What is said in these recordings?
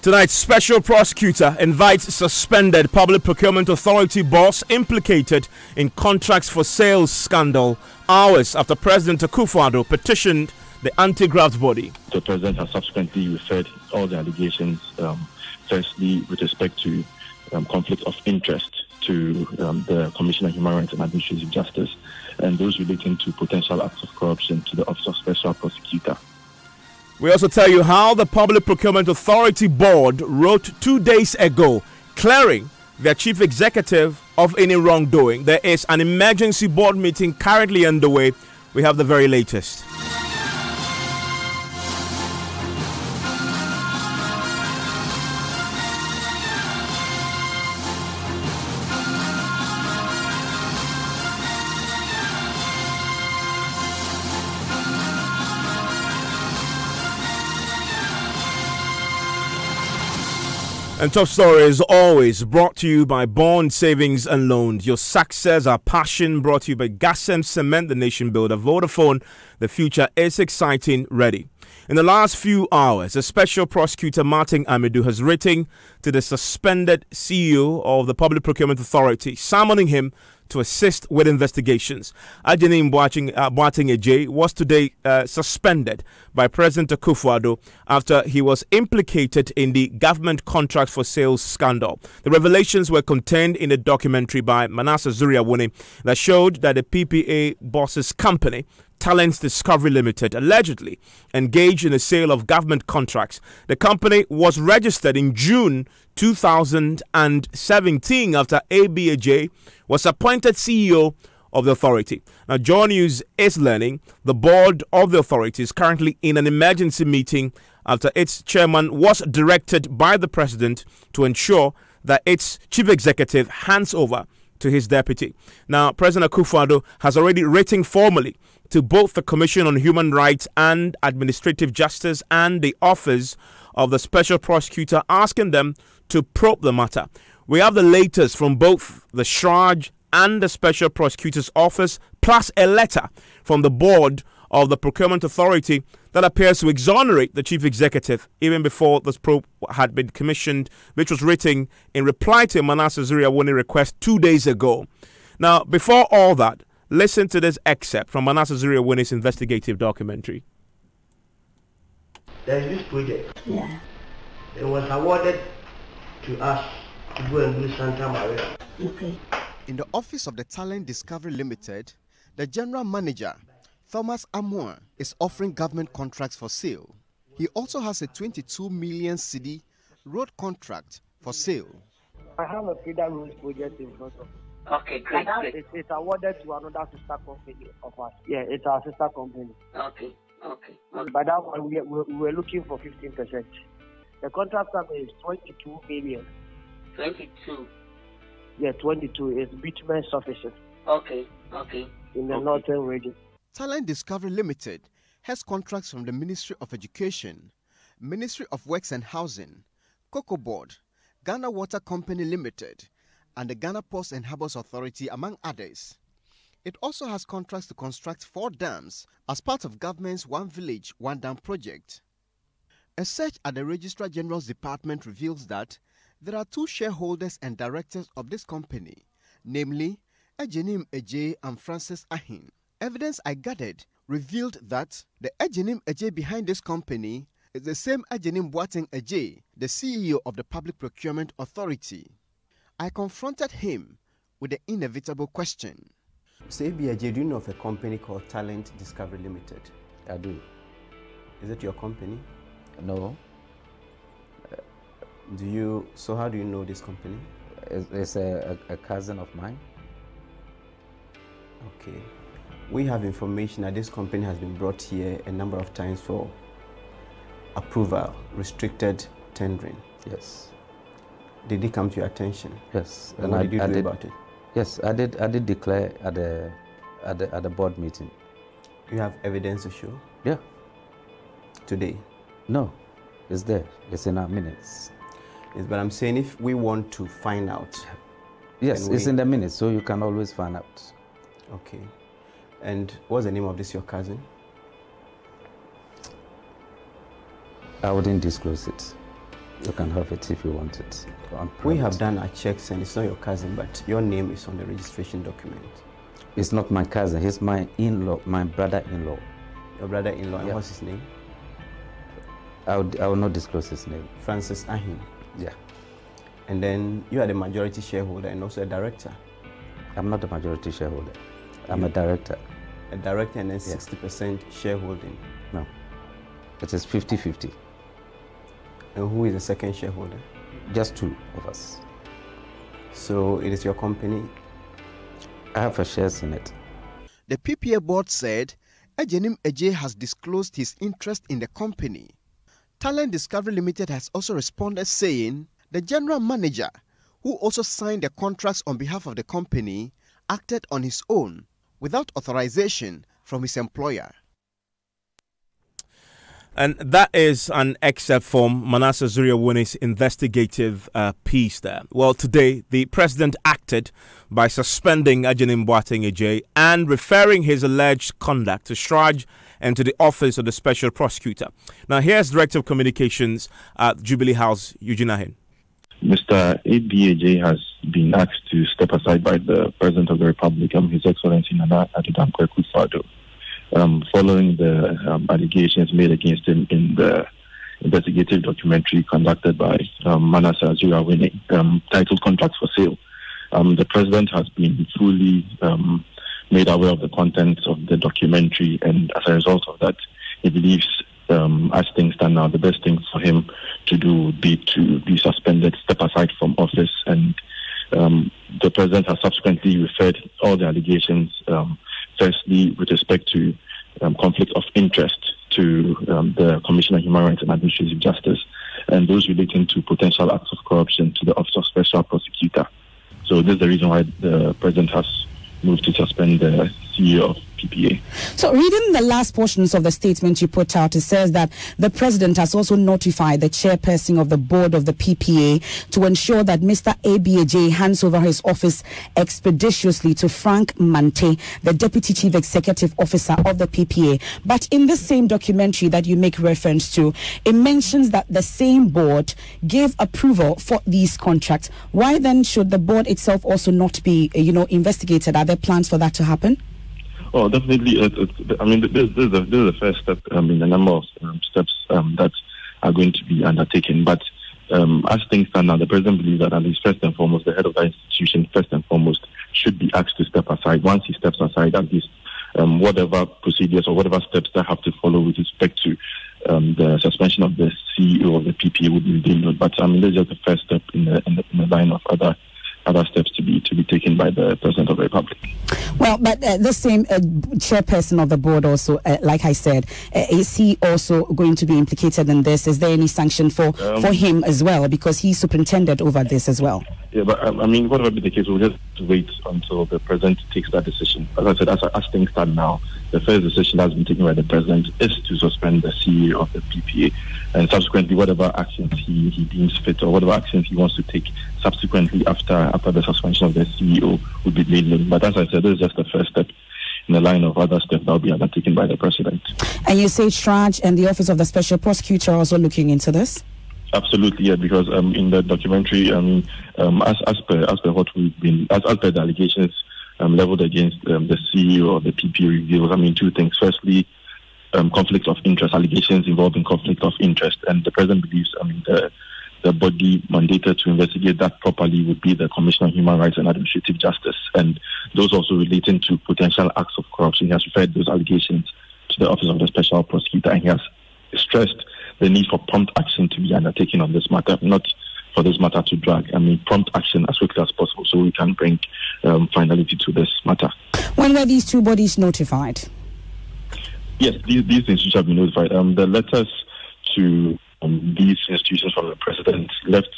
Tonight, special prosecutor invites suspended Public Procurement Authority boss implicated in contracts for sales scandal hours after President Akufo-Addo petitioned the anti-graft body. The president has subsequently referred all the allegations, firstly with respect to conflict of interest to the Commissioner of Human Rights and Administrative Justice, and those relating to potential acts of corruption to the Office of Special Prosecutor. We also tell you how the Public Procurement Authority Board wrote 2 days ago, clearing their chief executive of any wrongdoing. There is an emergency board meeting currently underway. We have the very latest. And Topstory is always brought to you by Bond Savings and Loans. Your success, our passion, brought to you by Gasem Cement, the nation builder. Vodafone, the future is exciting, ready. In the last few hours, a special prosecutor, Martin Amidu, has written to the suspended CEO of the Public Procurement Authority, summoning him to assist with investigations. Ajanim Boateng Ejay was today suspended by President Akufo-Addo after he was implicated in the government contract for sales scandal. The revelations were contained in a documentary by Manasseh Zuriawuni that showed that the PPA boss's company, Talent Discovery Limited, allegedly engaged in the sale of government contracts. The company was registered in June 2017 after ABAJ was appointed CEO of the authority. Now, Joy News is learning the board of the authority is currently in an emergency meeting after its chairman was directed by the president to ensure that its chief executive hands over to his deputy. Now, President Akufo-Addo has already written formally to both the Commission on Human Rights and Administrative Justice and the Office of the Special Prosecutor, asking them to probe the matter. We have the latest from both the Shraj and the Special Prosecutor's Office, plus a letter from the board of the Procurement Authority that appears to exonerate the chief executive even before this probe had been commissioned, which was written in reply to Manasseh Zuriawuni request 2 days ago. Now, before all that, listen to this excerpt from Manasseh Zuriawuni's investigative documentary. There is this project. Yeah. It was awarded to us to go and do Santa Maria. Okay. In the office of the Talent Discovery Limited, the general manager, Thomas Amour, is offering government contracts for sale. He also has a 22 million cedi road contract for sale. I have a Freedom Roads project in front of me. Okay, great. It's awarded to another sister company of us. Yeah, it's our sister company. Okay. But that one, we were looking for 15%. The contract sum is 22 million. 22. Yeah, 22. It's bitumen sufficient. Okay. In the northern region. Talent Discovery Limited has contracts from the Ministry of Education, Ministry of Works and Housing, Cocoa Board, Ghana Water Company Limited, and the Ghana Ports and Harbours Authority, among others. It also has contracts to construct 4 dams as part of government's One Village, One Dam project. A search at the Registrar General's Department reveals that there are 2 shareholders and directors of this company, namely Ajanim Ejay and Francis Ahin. Evidence I gathered revealed that the Ajanim Ejay behind this company is the same Ajanim Boateng Ejay, the CEO of the Public Procurement Authority. I confronted him with the inevitable question. So ABAJ, do you know of a company called Talent Discovery Limited? I do. Is it your company? No. So how do you know this company? It's a cousin of mine. Okay. We have information that this company has been brought here a number of times for approval, restricted tendering. Yes. Did it come to your attention? Yes. And what did you do about it? Yes, I did declare at the board meeting. You have evidence to show? Yeah. Today? No, it's there. It's in our minutes. Yes, but I'm saying if we want to find out. Yes, it's in the minutes, so you can always find out. Okay. And what's the name of this, your cousin? I wouldn't disclose it. You can have it if you want it. We have done our checks and it's not your cousin, but your name is on the registration document. It's not my cousin, he's my in-law, my brother-in-law. Your brother-in-law, Yeah. and what's his name? I will not disclose his name. Francis Ahim. Yeah. And then you are the majority shareholder and also a director. I'm not the majority shareholder. I'm a director. A director and then Yeah. 60% shareholding. No. It is 50-50. And who is the second shareholder? Just two of us. So it is your company. I have a shares in it. The PPA board said Ejenim Eje has disclosed his interest in the company. Talent Discovery Limited has also responded saying the general manager, who also signed the contracts on behalf of the company, acted on his own without authorization from his employer. And that is an excerpt from Manasseh Zuriawuni's investigative piece there. Well, today, the president acted by suspending Ejenim Boateng and referring his alleged conduct to Shraj and to the Office of the Special Prosecutor. Now, here's Director of Communications at Jubilee House, Eugene Ahin. Mr. ABAJ has been asked to step aside by the President of the Republic, His Excellency Nana Addo Akufo-Addo, following the allegations made against him in the investigative documentary conducted by Manasseh Zuriawuni, titled Contracts for Sale. The President has been fully made aware of the contents of the documentary, and as a result of that, he believes, as things stand now, the best thing for him to do would be to be suspended, step aside from office, and the President has subsequently referred all the allegations, firstly with respect to conflict of interest, to the Commission on Human Rights and Administrative Justice, and those relating to potential acts of corruption to the Office of Special Prosecutor. So this is the reason why the President has moved to suspend the CEO of PPA. So reading the last portions of the statement you put out, it says that the president has also notified the chairperson of the board of the PPA to ensure that Mr. ABAJ hands over his office expeditiously to Frank Mante, the deputy chief executive officer of the PPA. But in the same documentary that you make reference to, it mentions that the same board gave approval for these contracts. Why then should the board itself also not be, investigated? Are there plans for that to happen? Oh, definitely. I mean, this is the first step in a number of steps that are going to be undertaken. But as things stand now, the President believes that at least first and foremost, the head of the institution, first and foremost, should be asked to step aside. Once he steps aside, at least whatever procedures or whatever steps that have to follow with respect to the suspension of the CEO of the PPA would be dealt. But I mean, this is just the first step in the line of other steps to be taken by the President of the Republic. Well, but the same chairperson of the board also, like I said, is he also going to be implicated in this? Is there any sanction for him as well? Because he's superintendent over this as well. Yeah, but I mean, whatever be the case, we'll just wait until the President takes that decision. As I said, as things stand now, the first decision that has been taken by the President is to suspend the CEO of the PPA, and subsequently whatever actions he deems fit or whatever actions he wants to take subsequently after the suspension of the CEO would be made known. But as I said, this is just the first step in the line of other steps that will be undertaken by the President. And you say Shraj and the Office of the Special Prosecutor are also looking into this? Absolutely, yeah, because in the documentary, as per what we've been, as per the allegations leveled against the CEO of the PPA reveals, I mean, two things. Firstly, conflict of interest, allegations involving conflict of interest, and the President believes, the body mandated to investigate that properly would be the Commission on Human Rights and Administrative Justice, and those also relating to potential acts of corruption. He has referred those allegations to the Office of the Special Prosecutor, and he has stressed the need for prompt action to be undertaken on this matter, not for this matter to drag. I mean, prompt action as quickly as possible so we can bring finality to this matter. When were these two bodies notified? Yes, these institutions have been notified. The letters to these institutions from the President left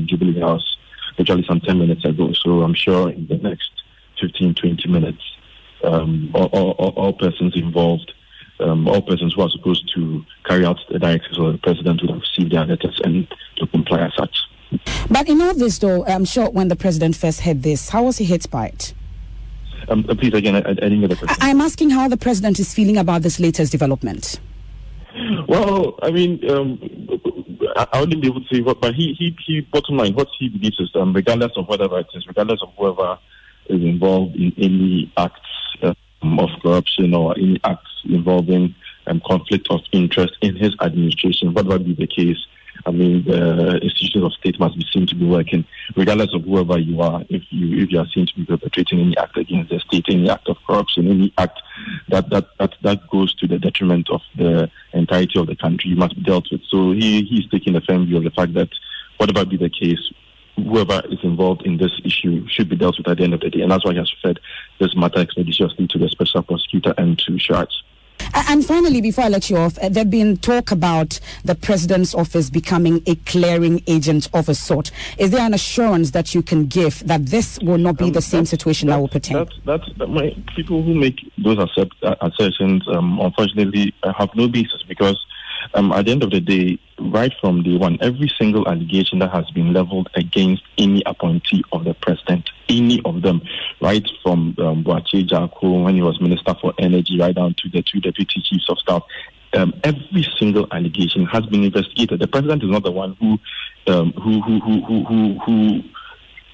Jubilee House literally some 10 minutes ago. So I'm sure in the next 15, 20 minutes, all persons involved, all persons who are supposed to carry out the directives of the President would have received their letters and to comply as such. But in all this, though, I'm sure when the President first heard this, how was he hit by it? Please, again, I didn't get the question. I'm asking how the President is feeling about this latest development. Well, I mean, I wouldn't be able to say what, but he bottom line, what he believes is, regardless of whatever it is, regardless of whoever is involved in any acts of corruption or any acts involving conflict of interest in his administration, whatever be the case, I mean, the institutions of state must be seen to be working, regardless of whoever you are. If you are seen to be perpetrating any act against the state, any act of corruption, any act that goes to the detriment of the entirety of the country, you must be dealt with. So he's taking a firm view of the fact that whatever be the case, whoever is involved in this issue should be dealt with at the end of the day, and that's why he has referred this matter expeditiously to the special prosecutor and to Shards. And finally, before I let you off, there's been talk about the president's office becoming a clearing agent of a sort. Is there an assurance that you can give that this will not be the same situation that will pertain? My people who make those assertions, unfortunately, have no basis, because at the end of the day, right from day one, every single allegation that has been leveled against any appointee of the president, any of them, right from Boache Jako when he was Minister for Energy, right down to the two deputy chiefs of staff, every single allegation has been investigated. The president is not the one who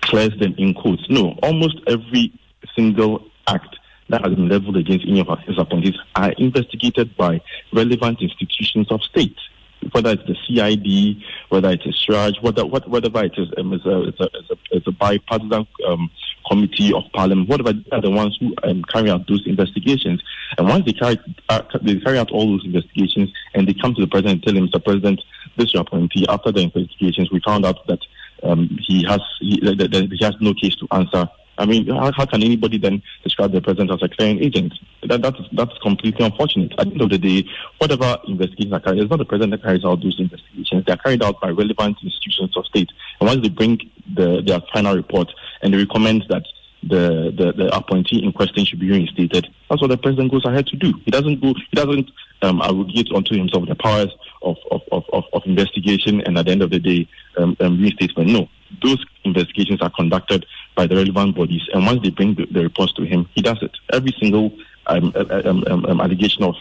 clears them in quotes. No, almost every single act that has been leveled against any of his appointees are investigated by relevant institutions of state, whether it's the CID, whether it is Shraj, whatever it is, it's a bipartisan committee of parliament, whatever, they are the ones who carry out those investigations. And once they carry out all those investigations and they come to the president and tell him, Mr. President, this is your appointee. After the investigations, we found out that he has no case to answer. I mean, how can anybody then describe the president as a clearing agent? That's completely unfortunate. At the end of the day, whatever investigations are carried, it's not the president that carries out those investigations. They are carried out by relevant institutions of state. And once they bring their final report and they recommend that the appointee in question should be reinstated, that's what the president goes ahead to do. He doesn't arrogate onto himself the powers of investigation and at the end of the day reinstatement. No, those investigations are conducted by the relevant bodies, and once they bring the reports to him, he does it. Every single allegation of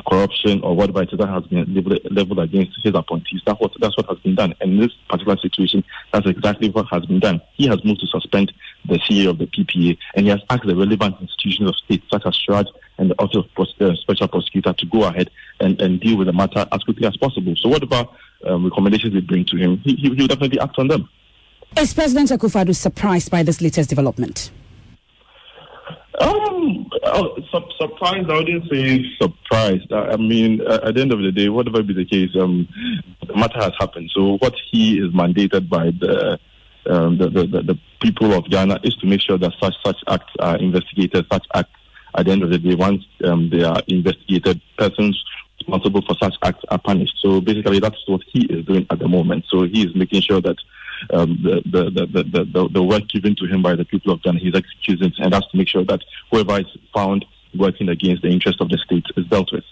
corruption or whatever it is that has been leveled against his appointees, that's what has been done. And in this particular situation, that's exactly what has been done. He has moved to suspend the CEO of the PPA, and he has asked the relevant institutions of state, such as Shraj and the Office of Special Prosecutor, to go ahead and deal with the matter as quickly as possible. So whatever recommendations they bring to him, he will definitely act on them. Is President Akufo-Addo surprised by this latest development? Surprised, I wouldn't say surprised. I mean, at the end of the day, whatever be the case, the matter has happened. So what he is mandated by the people of Ghana is to make sure that such acts are investigated. Such acts, at the end of the day, once they are investigated, persons responsible for such acts are punished. So basically, that's what he is doing at the moment. So he is making sure that the work given to him by the people of Ghana, he's executing, and that's to make sure that whoever is found working against the interest of the state is dealt with.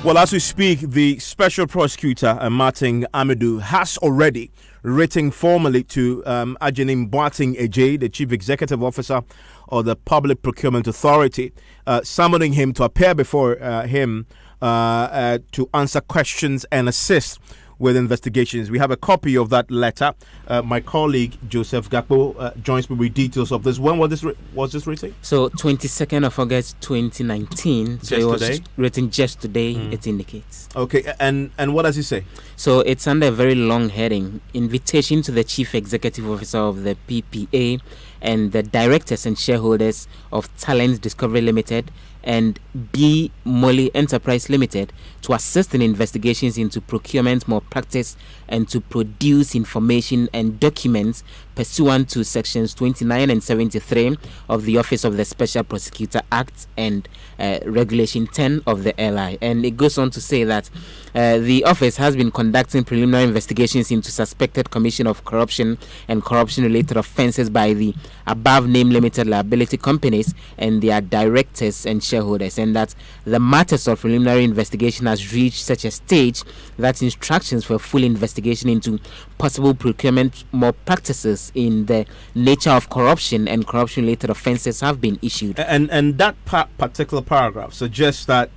Well, as we speak, the special prosecutor, Martin Amadou, has already written formally to Ajanim Boateng Ejay, the chief executive officer of the Public Procurement Authority, summoning him to appear before him to answer questions and assist with investigations. We have a copy of that letter. My colleague Joseph Gakpo joins me with details of this. When was this written? So 22nd of August 2019. So it was written just today. It indicates. Okay, and what does it say? So it's under a very long heading: invitation to the Chief Executive Officer of the PPA and the directors and shareholders of Talent Discovery Limited and B. Molly Enterprise Limited to assist in investigations into procurement malpractice and to produce information and documents pursuant to sections 29 and 73 of the Office of the Special Prosecutor Act and Regulation 10 of the LI. And it goes on to say that the office has been conducting preliminary investigations into suspected commission of corruption and corruption-related offences by the above-named limited liability companies and their directors and shareholders, and that the matters of preliminary investigation has reached such a stage that instructions for full investigation into possible procurement malpractices in the nature of corruption and corruption-related offences have been issued. And that particular paragraph suggests that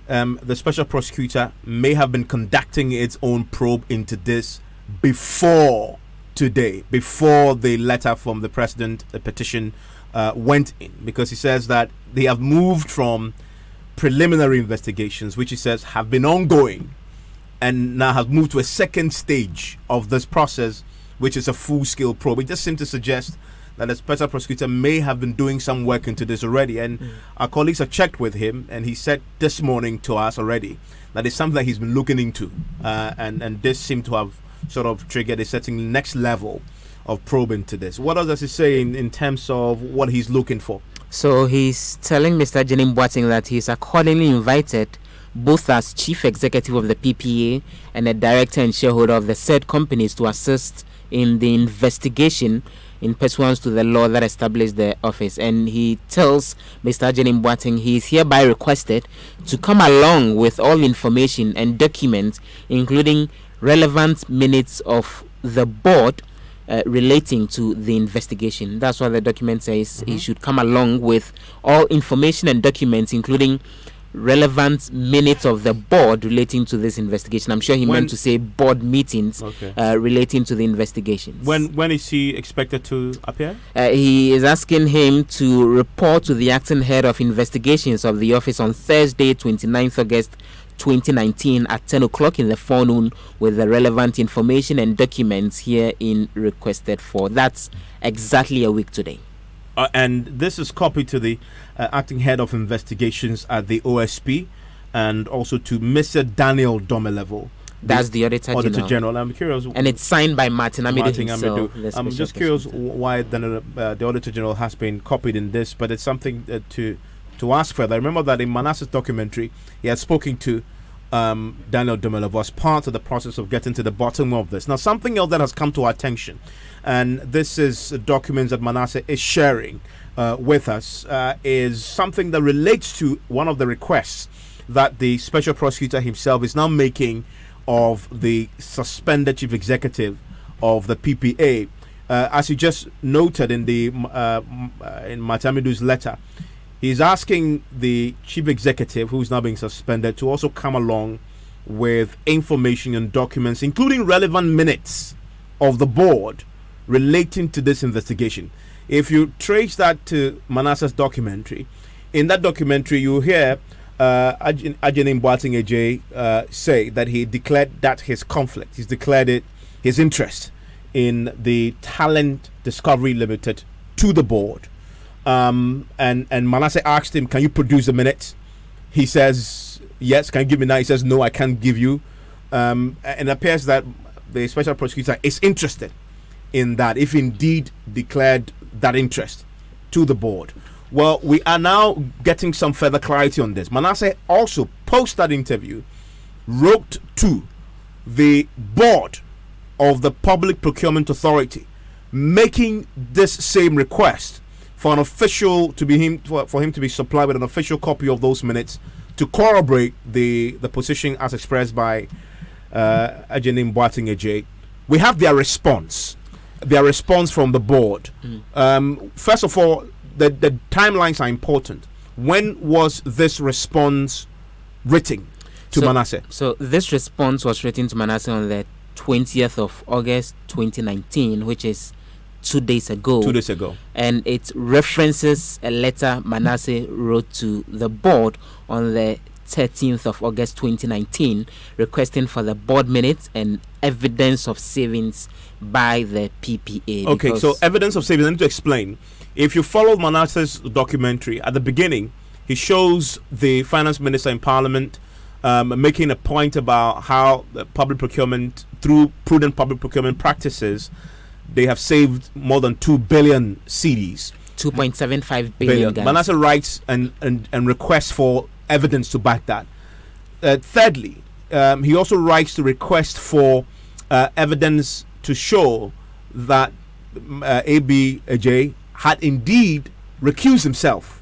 the special prosecutor may have been conducting its own probe into this before today, before the letter from the president, the petition, went in, because he says that they have moved from preliminary investigations, which he says have been ongoing, and now have moved to a second stage of this process, which is a full-scale probe. It just seems to suggest that the special prosecutor may have been doing some work into this already, and our colleagues have checked with him, and he said this morning to us already that it's something that he's been looking into, and this seemed to have sort of triggered a certain next level of probe into this. What else does he say in terms of what he's looking for? So he's telling Mr. Jenim Boateng that he's accordingly invited, both as chief executive of the PPA and a director and shareholder of the said companies, to assist in the investigation in pursuance to the law that established the office. And he tells Mr. Jenim Boateng he is hereby requested to come along with all information and documents, including relevant minutes of the board relating to the investigation. That's what the document says. He should come along with all information and documents, including relevant minutes of the board relating to this investigation. I'm sure he meant to say board meetings relating to the investigations. When is he expected to appear? He is asking him to report to the acting head of investigations of the office on Thursday, 29th August 2019 at 10 o'clock in the forenoon with the relevant information and documents herein requested for. That's exactly a week today. And this is copied to the acting head of investigations at the OSP, and also to Mr. Daniel Domelevo. That's the Auditor General. I'm curious. And it's signed by Martin Amidu himself. I'm just curious why the Auditor General has been copied in this, but it's something to ask further. I remember that in Manasseh's documentary, he had spoken to Daniel Domelevo as part of the process of getting to the bottom of this. Now, something else that has come to our attention, and this is documents that Manasseh is sharing with us, is something that relates to one of the requests that the special prosecutor himself is now making of the suspended chief executive of the PPA. As you just noted in the in Matamidu's letter, he's asking the chief executive, who's now being suspended, to also come along with information and documents, including relevant minutes of the board relating to this investigation. If you trace that to Manasseh's documentary, in that documentary you hear Ajenim Boateng AJ say that he declared that his conflict, he's declared it his interest in the Talent Discovery Limited to the board. And Manasseh asked him, can you produce the minutes? He says, yes. Can you give me now? He says, no, I can't give you. And it appears that the special prosecutor is interested in that, if indeed declared that interest to the board. Well, we are now getting some further clarity on this. Manasseh also, post that interview, wrote to the board of the Public Procurement Authority, making this same request for an official to be for him to be supplied with an official copy of those minutes to corroborate the position as expressed by Ajenim Boateng AJ. We have their response from the board. First of all, the timelines are important. When was this response written to Manasseh? So this response was written to Manasseh on the 20th of August 2019, which is 2 days ago. 2 days ago. And it references a letter Manasseh wrote to the board on the 13th of August 2019, requesting for the board minutes and evidence of savings by the PPA. Okay, so evidence of savings, I need to explain. If you follow Manasseh's documentary, at the beginning, he shows the finance minister in parliament making a point about how the public procurement, through prudent public procurement practices, they have saved more than 2 billion cedis. 2.75 billion. Manasseh writes and requests for evidence to back that. Thirdly, he also writes to request for evidence to show that ABJ had indeed recused himself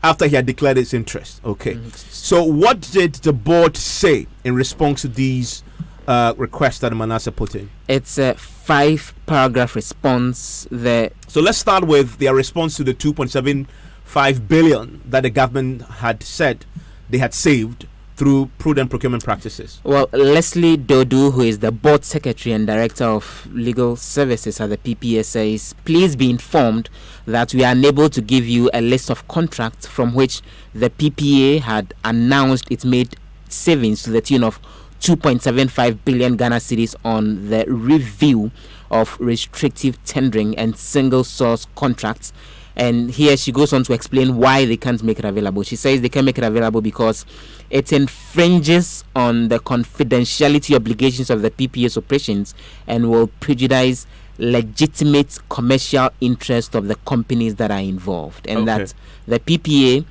after he had declared his interest. Okay. So what did the board say in response to these requests that Manasseh put in? It's a 5-paragraph response. So let's start with their response to the 2.75 billion that the government had said they had saved through prudent procurement practices. Well, Leslie Dodu, who is the board secretary and director of legal services at the PPA, says, please be informed that we are unable to give you a list of contracts from which the PPA had announced it made savings to the tune of 2.75 billion Ghana cedis on the review of restrictive tendering and single source contracts. And here she goes on to explain why they can't make it available. She says they can't make it available because it infringes on the confidentiality obligations of the PPA's operations and will prejudice legitimate commercial interest of the companies that are involved. And that the PPA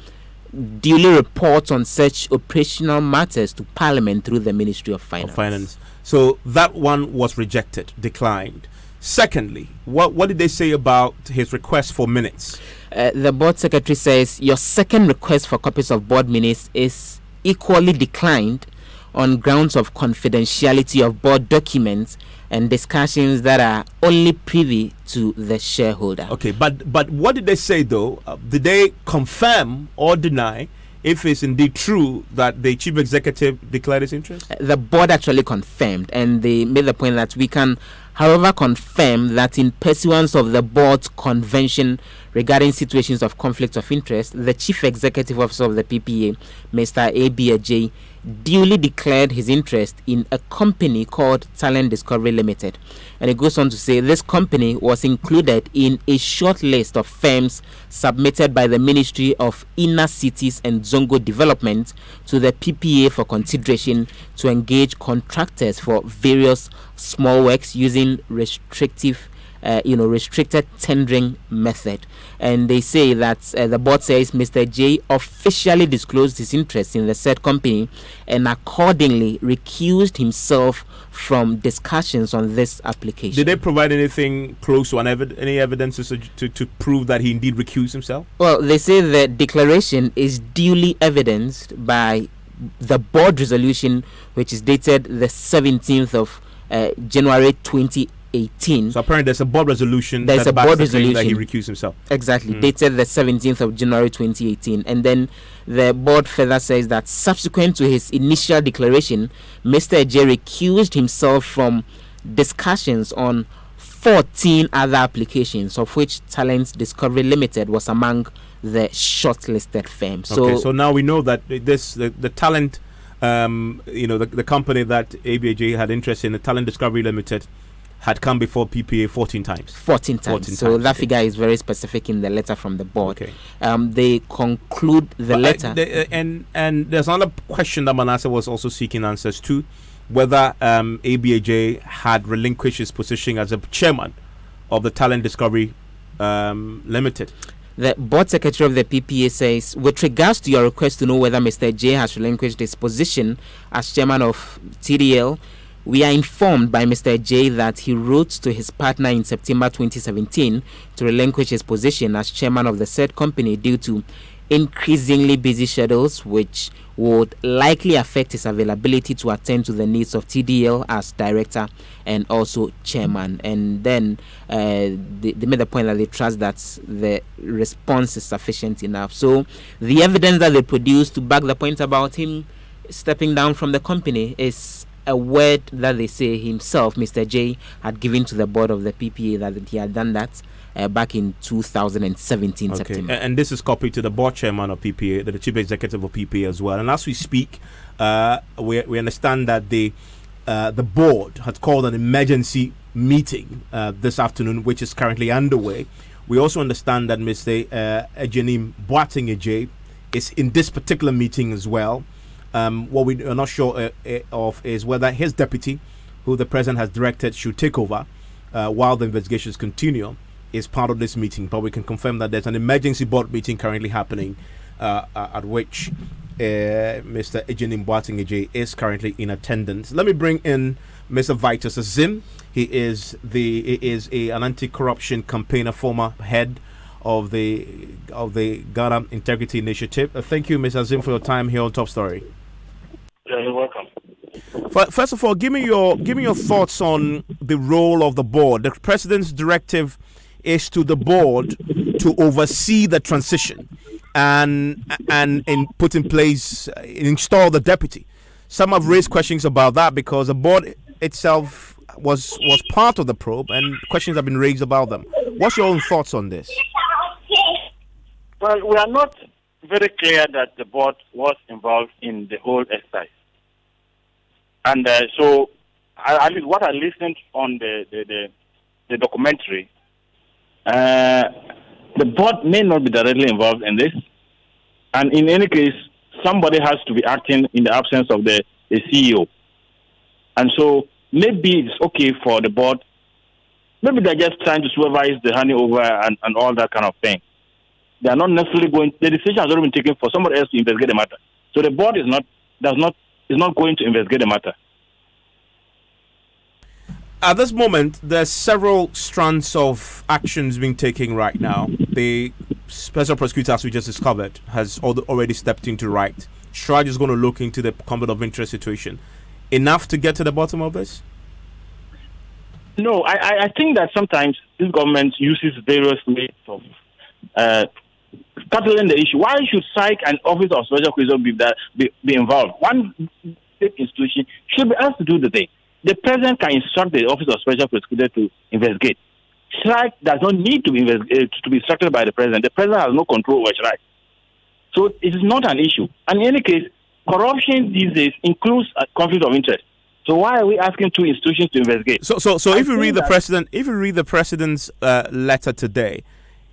duly reports on such operational matters to Parliament through the Ministry of Finance. So that one was rejected, declined. Secondly, what did they say about his request for minutes? The board secretary says your second request for copies of board minutes is equally declined on grounds of confidentiality of board documents and discussions that are only privy to the shareholder. Okay, but what did they say though? Did they confirm or deny if it's indeed true that the chief executive declared his interest? The board actually confirmed, and they made the point that we can, however, confirm that in pursuance of the board's convention regarding situations of conflict of interest, the chief executive officer of the PPA, Mr. ABJ, duly declared his interest in a company called Talent Discovery Limited. And it goes on to say this company was included in a short list of firms submitted by the Ministry of Inner Cities and Zongo Development to the PPA for consideration to engage contractors for various small works using restricted tendering method. And they say that the board says Mr. J officially disclosed his interest in the said company and accordingly recused himself from discussions on this application. Did they provide anything close to any evidence to prove that he indeed recused himself? Well, they say the declaration is duly evidenced by the board resolution, which is dated the 17th of January 2018. So apparently there's a board resolution that he recused himself. Exactly, dated the 17th of January 2018. And then the board further says that subsequent to his initial declaration, Mr. J recused himself from discussions on 14 other applications, of which Talent Discovery Limited was among the shortlisted firms. So now we know that the talent, the company that ABJ had interest in, the Talent Discovery Limited, had come before PPA 14 times. 14 times. So that figure is very specific in the letter from the board. They conclude the letter. And there's another question that Manasseh was also seeking answers to, whether ABJ had relinquished his position as a chairman of the Talent Discovery Limited. The board secretary of the PPA says, with regards to your request to know whether Mr. J has relinquished his position as chairman of TDL, we are informed by Mr. J that he wrote to his partner in September 2017 to relinquish his position as chairman of the said company due to increasingly busy schedules, which would likely affect his availability to attend to the needs of TDL as director and also chairman. And then they made the point that they trust that the response is sufficient enough. So the evidence that they produced to back the point about him stepping down from the company is a word that they say himself, Mr. J, had given to the board of the PPA, that he had done that back in 2017 September. And this is copied to the board chairman of PPA, the chief executive of PPA as well. And as we speak, we understand that the board had called an emergency meeting this afternoon, which is currently underway. We also understand that Mr. Ejenim Boateng Ej is in this particular meeting as well. What we are not sure of is whether his deputy, who the president has directed, should take over while the investigations continue is part of this meeting. But we can confirm that there's an emergency board meeting currently happening at which Mr. Ejenim Boateng Ejei is currently in attendance. Let me bring in Mr. Vitus Azim. He is an anti-corruption campaigner, former head of the Ghana Integrity Initiative. Thank you, Mr. Azim, for your time here on Top Story. Yeah, you're welcome. First of all, give me your thoughts on the role of the board. The president's directive is to the board to oversee the transition and put in place, install the deputy. Some have raised questions about that because the board itself was part of the probe, and questions have been raised about them. What's your own thoughts on this? Well, we are not very clear that the board was involved in the whole exercise. And so, what I listened on the documentary, the board may not be directly involved in this. And in any case, somebody has to be acting in the absence of the CEO. And so, maybe it's okay for the board. Maybe they're just trying to supervise the handover and all that kind of thing. They are not necessarily going. The decision has already been taken for somebody else to investigate the matter. So the board is not going to investigate the matter. At this moment, there's several strands of actions being taken right now. The special prosecutor, as we just discovered, has already stepped into right. Shraj is going to look into the conflict of interest situation. Enough to get to the bottom of this? No, I think that sometimes this government uses various ways of tackling the issue. Why should SAIC and Office of Special Prosecutor be involved? One state institution should be asked to do the thing. The president can instruct the Office of Special Prosecutor to investigate. SAIC does not need to be instructed by the president. The president has no control over SAIC. So it is not an issue. And in any case, corruption these days includes a conflict of interest. So why are we asking two institutions to investigate? So if you read the president's letter today,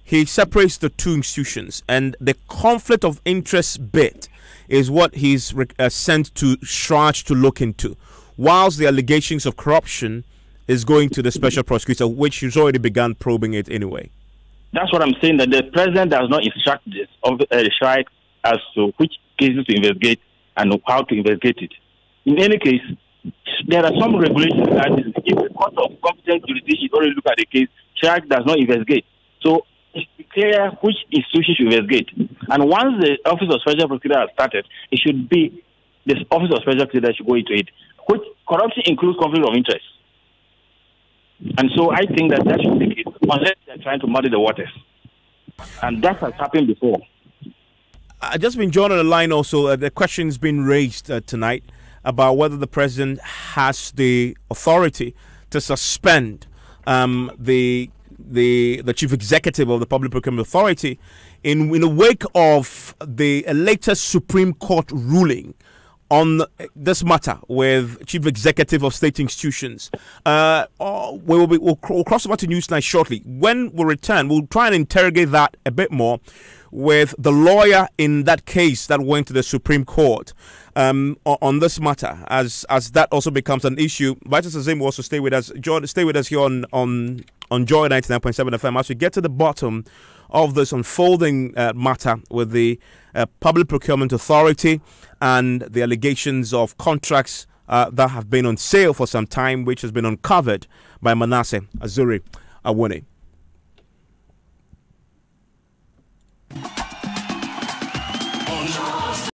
he separates the two institutions, and the conflict of interest bit is what he's sent to Shraj to look into, whilst the allegations of corruption is going to the special prosecutor, which he's already begun probing it anyway. That's what I'm saying, that the president does not instruct this of Shraj as to which cases to investigate and how to investigate it. In any case, there are some regulations that if the court of competent jurisdiction already look at the case, Shraj does not investigate. So it's clear which institution should investigate. And once the Office of Special Prosecutor has started, it should be the Office of Special Prosecutor that should go into it. Which corruption includes conflict of interest. And so I think that should be the case, unless they're trying to muddy the waters. And that has happened before. I've just been joined on the line also. The question's been raised tonight about whether the president has the authority to suspend the chief executive of the Public Procurement Authority in the wake of the latest Supreme Court ruling on this matter with chief executive of state institutions. We'll cross over to Newsnight shortly. When we return, we'll try and interrogate that a bit more with the lawyer in that case that went to the Supreme Court on this matter, as that also becomes an issue. Vitus Azim will also stay with us. Stay with us here on Joy 99.7 FM as we get to the bottom of this unfolding matter with the Public Procurement Authority and the allegations of contracts that have been on sale for some time, which has been uncovered by Manasseh Azuri Awone.